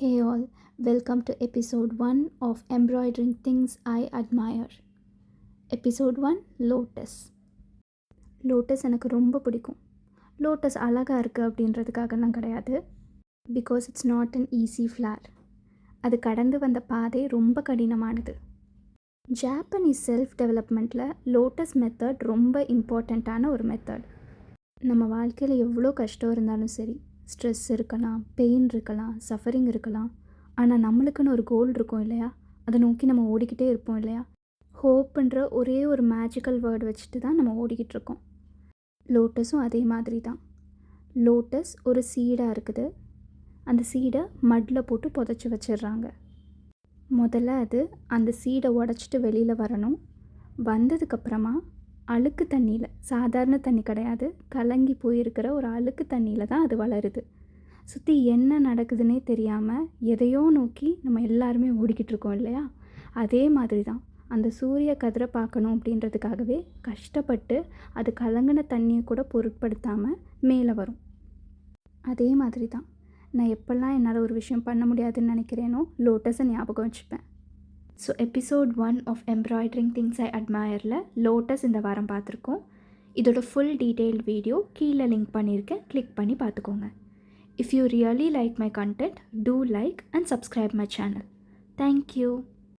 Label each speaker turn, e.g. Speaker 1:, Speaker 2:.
Speaker 1: Hey all, welcome to episode 1 of Embroidering Things I Admire. Episode 1 Lotus. Lotus எனக்கு ரொம்ப பிடிக்கும். Lotus அழகாக இருக்குது அப்படின்றதுக்காகலாம் கிடையாது. Because it's not an easy flower. அது கடந்து வந்த பாதை ரொம்ப கடினமானது. ஜாப்பனீஸ் செல்ஃப் டெவலப்மெண்ட்டில் லோட்டஸ் மெத்தட் ரொம்ப இம்பார்ட்டண்ட்டான ஒரு மெத்தட். நம்ம வாழ்க்கையில் எவ்வளோ கஷ்டம் இருந்தாலும் சரி, ஸ்ட்ரெஸ் இருக்கலாம், பெயின் இருக்கலாம், சஃபரிங் இருக்கலாம், ஆனால் நம்மளுக்குன்னு ஒரு கோல் இருக்கும் இல்லையா, அதை நோக்கி நம்ம ஓடிக்கிட்டே இருப்போம் இல்லையா. ஹோப்புன்ற ஒரே ஒரு மேஜிக்கல் வேர்டு வச்சுட்டு தான் நம்ம ஓடிக்கிட்டு இருக்கோம். லோட்டஸும் அதே மாதிரி தான். லோட்டஸ் ஒரு சீடாக இருக்குது. அந்த சீடை மட்டில் போட்டு புதைச்சி வச்சிடுறாங்க. முதல்ல அது அந்த சீடை உடச்சிட்டு வெளியில் வரணும். வந்ததுக்கப்புறமா அழுக்கு தண்ணியில், சாதாரண தண்ணி கிடையாது, கலங்கி போயிருக்கிற ஒரு அழுக்கு தண்ணியில் தான் அது வளருது. சுற்றி என்ன நடக்குதுன்னே தெரியாமல் எதையோ நோக்கி நம்ம எல்லாருமே ஓடிக்கிட்டு இருக்கோம் இல்லையா. அதே மாதிரி தான் அந்த சூரிய கதிரை பார்க்கணும் அப்படின்றதுக்காகவே கஷ்டப்பட்டு அது கலங்கின தண்ணியை கூட பொருட்படுத்தாமல் மேலே வரும். அதே மாதிரி தான் நான் எப்போல்லாம் என்னால் ஒரு விஷயம் பண்ண முடியாதுன்னு நினைக்கிறேனோ லோட்டஸை ஞாபகம் வச்சுப்பேன். So episode 1 of embroidering things I அட்மயரில் லோட்டஸ் இந்த வாரம் பார்த்துருக்கோம். இதோட ஃபுல் டீட்டெயில்டு வீடியோ கீழே லிங்க் பண்ணியிருக்கேன், கிளிக் பண்ணி பார்த்துக்கோங்க. If you really like my content, do like and subscribe my channel. Thank you.